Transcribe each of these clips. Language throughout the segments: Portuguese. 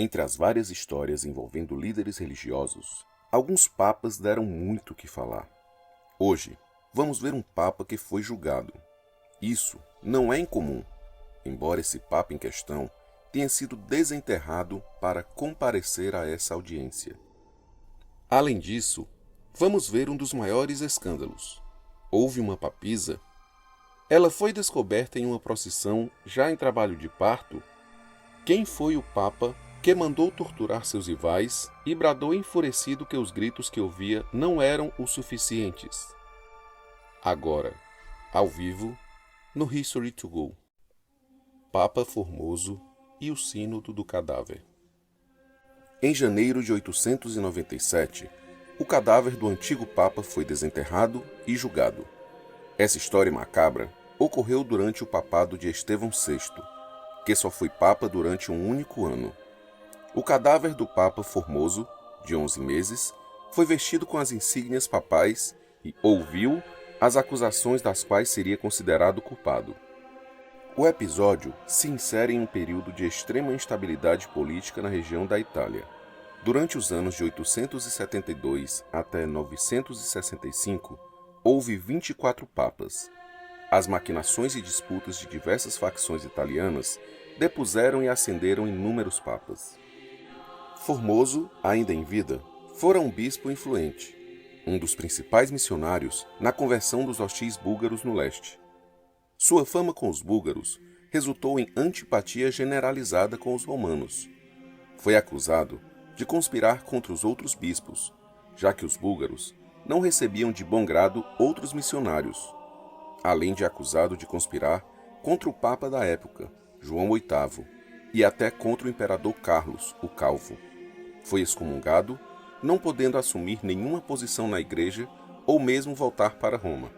Entre as várias histórias envolvendo líderes religiosos, alguns papas deram muito o que falar. Hoje, vamos ver um papa que foi julgado. Isso não é incomum, embora esse papa em questão tenha sido desenterrado para comparecer a essa audiência. Além disso, vamos ver um dos maiores escândalos. Houve uma papisa. Ela foi descoberta em uma procissão já em trabalho de parto. Quem foi o papa que mandou torturar seus rivais e bradou enfurecido que os gritos que ouvia não eram o suficientes? Agora, ao vivo, no History to Go. Papa Formoso e o Sínodo do Cadáver. Em janeiro de 897, o cadáver do antigo Papa foi desenterrado e julgado. Essa história macabra ocorreu durante o papado de Estevão VI, que só foi Papa durante um único ano. O cadáver do Papa Formoso, de 11 meses, foi vestido com as insígnias papais e ouviu as acusações das quais seria considerado culpado. O episódio se insere em um período de extrema instabilidade política na região da Itália. Durante os anos de 872 até 965, houve 24 papas. As maquinações e disputas de diversas facções italianas depuseram e ascenderam inúmeros papas. Formoso, ainda em vida, fora um bispo influente, um dos principais missionários na conversão dos hostis búlgaros no leste. Sua fama com os búlgaros resultou em antipatia generalizada com os romanos. Foi acusado de conspirar contra os outros bispos, já que os búlgaros não recebiam de bom grado outros missionários, além de acusado de conspirar contra o Papa da época, João VIII, e até contra o imperador Carlos, o Calvo. Foi excomungado, não podendo assumir nenhuma posição na igreja ou mesmo voltar para Roma.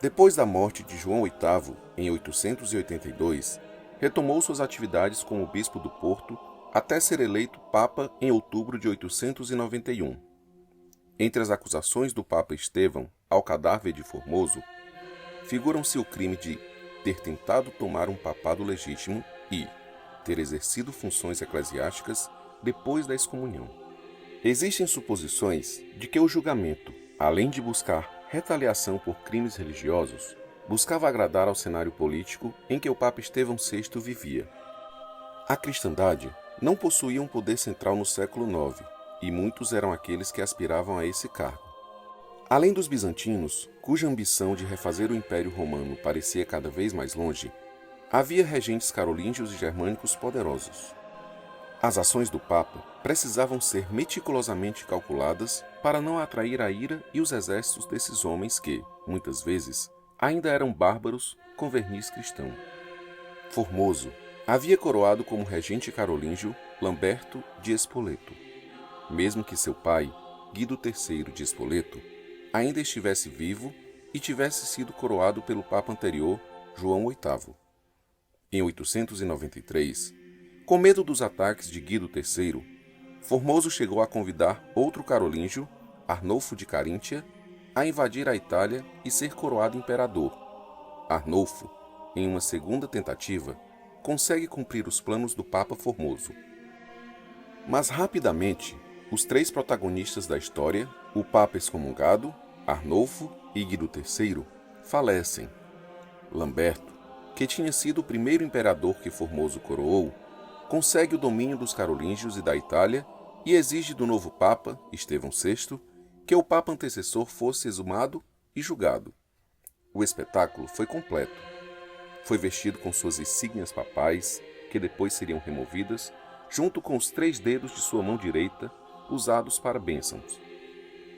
Depois da morte de João VIII, em 882, retomou suas atividades como bispo do Porto até ser eleito Papa em outubro de 891. Entre as acusações do Papa Estevão ao cadáver de Formoso, figuram-se o crime de ter tentado tomar um papado legítimo e ter exercido funções eclesiásticas depois da excomunhão. Existem suposições de que o julgamento, além de buscar retaliação por crimes religiosos, buscava agradar ao cenário político em que o Papa Estevão VI vivia. A cristandade não possuía um poder central no século IX, e muitos eram aqueles que aspiravam a esse cargo. Além dos bizantinos, cuja ambição de refazer o Império Romano parecia cada vez mais longe, havia regentes carolíngios e germânicos poderosos. As ações do Papa precisavam ser meticulosamente calculadas para não atrair a ira e os exércitos desses homens que, muitas vezes, ainda eram bárbaros com verniz cristão. Formoso havia coroado como regente carolíngio Lamberto de Spoleto, mesmo que seu pai, Guido III de Spoleto, ainda estivesse vivo e tivesse sido coroado pelo Papa anterior, João VIII. Em 893, com medo dos ataques de Guido III, Formoso chegou a convidar outro carolíngio, Arnulfo de Caríntia, a invadir a Itália e ser coroado imperador. Arnulfo, em uma segunda tentativa, consegue cumprir os planos do Papa Formoso. Mas rapidamente, os três protagonistas da história, o Papa excomungado, Arnulfo e Guido III, falecem. Lamberto, que tinha sido o primeiro imperador que Formoso coroou, consegue o domínio dos carolíngios e da Itália e exige do novo Papa, Estevão VI, que o Papa antecessor fosse exumado e julgado. O espetáculo foi completo. Foi vestido com suas insígnias papais, que depois seriam removidas, junto com os 3 dedos de sua mão direita, usados para bênçãos.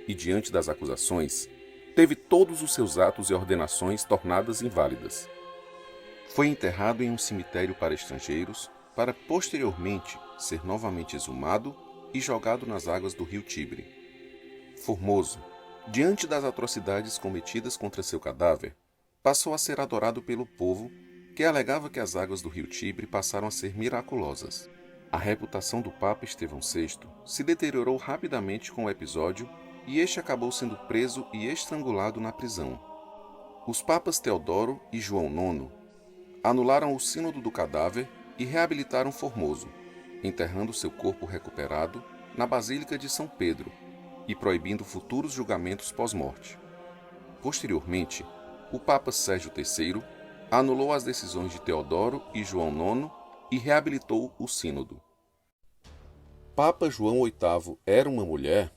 E diante das acusações, teve todos os seus atos e ordenações tornadas inválidas. Foi enterrado em um cemitério para estrangeiros, para posteriormente ser novamente exumado e jogado nas águas do rio Tibre. Formoso, diante das atrocidades cometidas contra seu cadáver, passou a ser adorado pelo povo, que alegava que as águas do rio Tibre passaram a ser miraculosas. A reputação do Papa Estevão VI se deteriorou rapidamente com o episódio e este acabou sendo preso e estrangulado na prisão. Os papas Teodoro e João IX anularam o Sínodo do Cadáver e reabilitaram Formoso, enterrando seu corpo recuperado na Basílica de São Pedro e proibindo futuros julgamentos pós-morte. Posteriormente, o Papa Sérgio III anulou as decisões de Teodoro e João IX e reabilitou o Sínodo. Papa João VIII era uma mulher?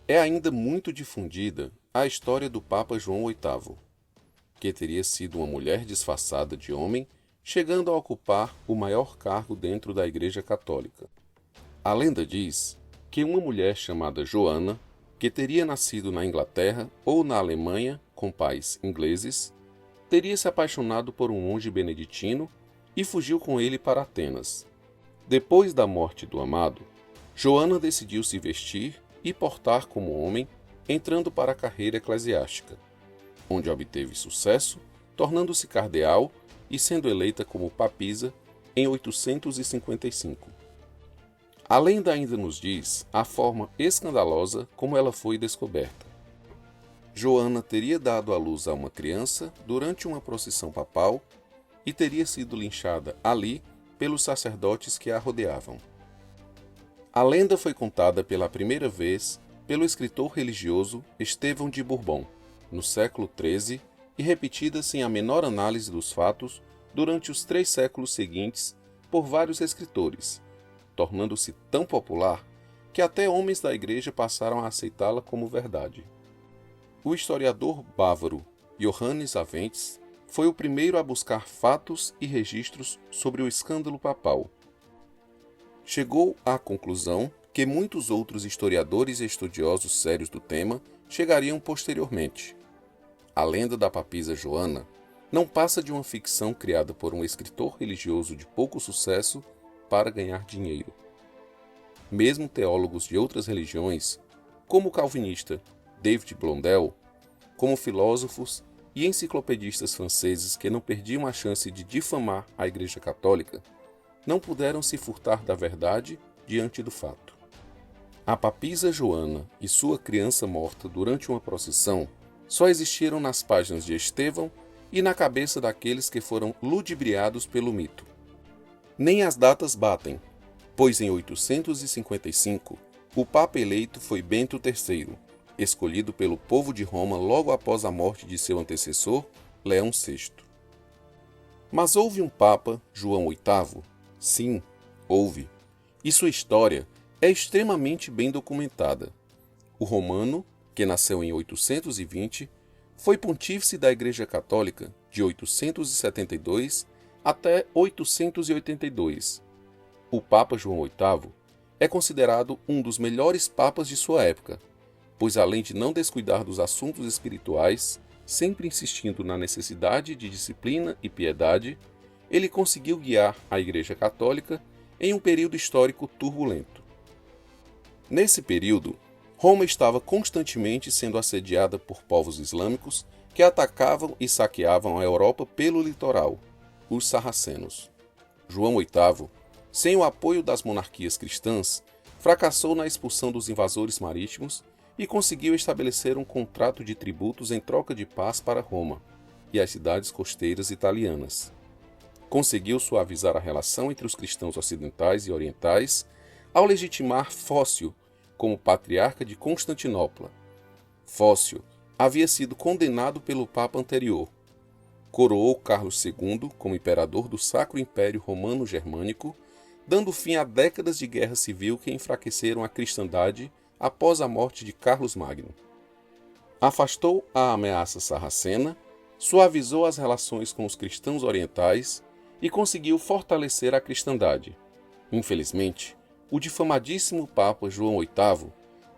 É ainda muito difundida a história do Papa João VIII, que teria sido uma mulher disfarçada de homem, chegando a ocupar o maior cargo dentro da Igreja Católica. A lenda diz que uma mulher chamada Joana, que teria nascido na Inglaterra ou na Alemanha com pais ingleses, teria se apaixonado por um monge beneditino e fugiu com ele para Atenas. Depois da morte do amado, Joana decidiu se vestir e portar como homem, entrando para a carreira eclesiástica, onde obteve sucesso, tornando-se cardeal e sendo eleita como papisa em 855. A lenda ainda nos diz a forma escandalosa como ela foi descoberta. Joana teria dado à luz a uma criança durante uma procissão papal e teria sido linchada ali pelos sacerdotes que a rodeavam. A lenda foi contada pela primeira vez pelo escritor religioso Estevão de Bourbon, no século XIII, e repetida sem a menor análise dos fatos durante os 3 séculos seguintes por vários escritores, tornando-se tão popular que até homens da Igreja passaram a aceitá-la como verdade. O historiador bávaro Johannes Aventes foi o primeiro a buscar fatos e registros sobre o escândalo papal. Chegou à conclusão que muitos outros historiadores e estudiosos sérios do tema chegariam posteriormente. A lenda da papisa Joana não passa de uma ficção criada por um escritor religioso de pouco sucesso para ganhar dinheiro. Mesmo teólogos de outras religiões, como o calvinista David Blondel, como filósofos e enciclopedistas franceses que não perdiam a chance de difamar a Igreja Católica, não puderam se furtar da verdade diante do fato. A papisa Joana e sua criança morta durante uma procissão só existiram nas páginas de Estevão e na cabeça daqueles que foram ludibriados pelo mito. Nem as datas batem, pois em 855 o Papa eleito foi Bento III, escolhido pelo povo de Roma logo após a morte de seu antecessor, Leão VI. Mas houve um Papa, João VIII? Sim, houve. E sua história é extremamente bem documentada. O romano, que nasceu em 820, foi pontífice da Igreja Católica de 872 até 882. O Papa João VIII é considerado um dos melhores papas de sua época, pois além de não descuidar dos assuntos espirituais, sempre insistindo na necessidade de disciplina e piedade, ele conseguiu guiar a Igreja Católica em um período histórico turbulento. Nesse período, Roma estava constantemente sendo assediada por povos islâmicos que atacavam e saqueavam a Europa pelo litoral, os sarracenos. João VIII, sem o apoio das monarquias cristãs, fracassou na expulsão dos invasores marítimos e conseguiu estabelecer um contrato de tributos em troca de paz para Roma e as cidades costeiras italianas. Conseguiu suavizar a relação entre os cristãos ocidentais e orientais ao legitimar Fócio como patriarca de Constantinopla. Fócio havia sido condenado pelo Papa anterior. Coroou Carlos II como imperador do Sacro Império Romano-Germânico, dando fim a décadas de guerra civil que enfraqueceram a cristandade após a morte de Carlos Magno. Afastou a ameaça sarracena, suavizou as relações com os cristãos orientais e conseguiu fortalecer a cristandade. Infelizmente, o difamadíssimo Papa João VIII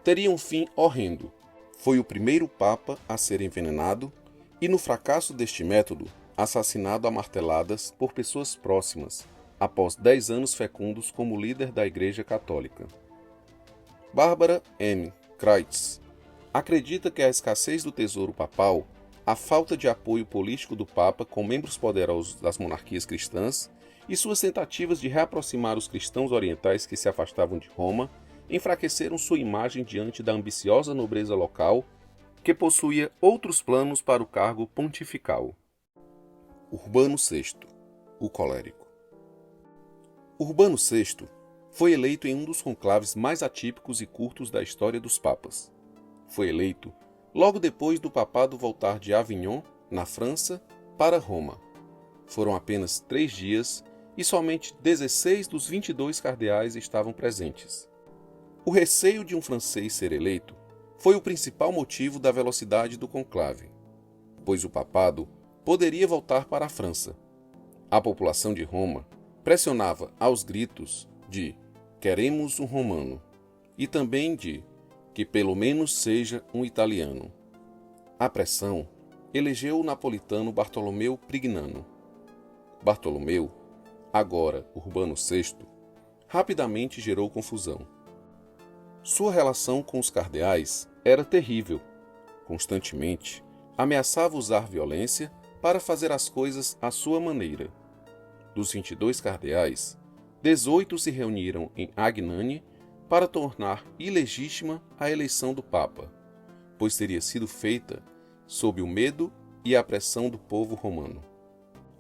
teria um fim horrendo. Foi o primeiro Papa a ser envenenado e, no fracasso deste método, assassinado a marteladas por pessoas próximas, após 10 anos fecundos como líder da Igreja Católica. Barbara M. Kreitz acredita que a escassez do tesouro papal, a falta de apoio político do Papa com membros poderosos das monarquias cristãs e suas tentativas de reaproximar os cristãos orientais que se afastavam de Roma enfraqueceram sua imagem diante da ambiciosa nobreza local que possuía outros planos para o cargo pontifical. Urbano VI, o colérico. Urbano VI foi eleito em um dos conclaves mais atípicos e curtos da história dos papas. Foi eleito logo depois do papado voltar de Avignon, na França, para Roma. Foram apenas 3 dias e somente 16 dos 22 cardeais estavam presentes. O receio de um francês ser eleito foi o principal motivo da velocidade do conclave, pois o papado poderia voltar para a França. A população de Roma pressionava aos gritos de "queremos um romano" e também de "que pelo menos seja um italiano". A pressão elegeu o napolitano Bartolomeu Prignano. Bartolomeu, agora Urbano VI, rapidamente gerou confusão. Sua relação com os cardeais era terrível. Constantemente, ameaçava usar violência para fazer as coisas à sua maneira. Dos 22 cardeais, 18 se reuniram em Agnane para tornar ilegítima a eleição do Papa, pois teria sido feita sob o medo e a pressão do povo romano.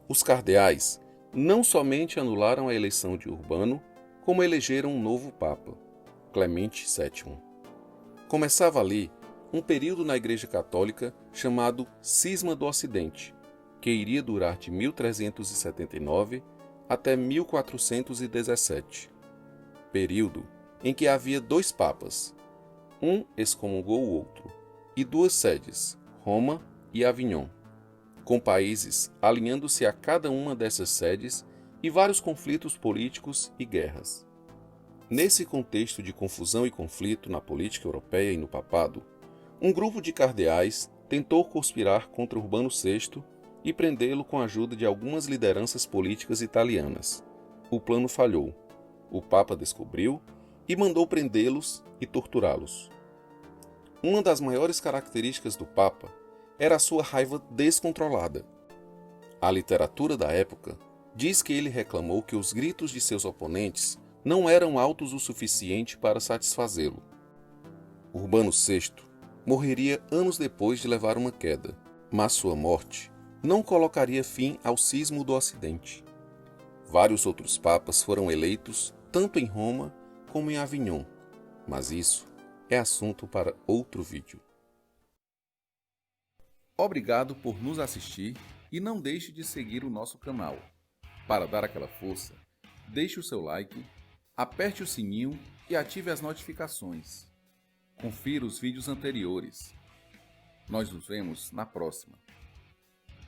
Os cardeais não somente anularam a eleição de Urbano, como elegeram um novo Papa, Clemente VII. Começava ali um período na Igreja Católica chamado Cisma do Ocidente, que iria durar de 1379 até 1417. Período em que havia 2 papas, um excomungou o outro, e 2 sedes, Roma e Avignon, com países alinhando-se a cada uma dessas sedes e vários conflitos políticos e guerras. Nesse contexto de confusão e conflito na política europeia e no papado, um grupo de cardeais tentou conspirar contra Urbano VI e prendê-lo com a ajuda de algumas lideranças políticas italianas. O plano falhou. O Papa descobriu e mandou prendê-los e torturá-los. Uma das maiores características do Papa era a sua raiva descontrolada. A literatura da época diz que ele reclamou que os gritos de seus oponentes não eram altos o suficiente para satisfazê-lo. Urbano VI morreria anos depois de levar uma queda, mas sua morte não colocaria fim ao cisma do Ocidente. Vários outros papas foram eleitos tanto em Roma como em Avignon, mas isso é assunto para outro vídeo. Obrigado por nos assistir e não deixe de seguir o nosso canal. Para dar aquela força, deixe o seu like, aperte o sininho e ative as notificações. Confira os vídeos anteriores. Nós nos vemos na próxima.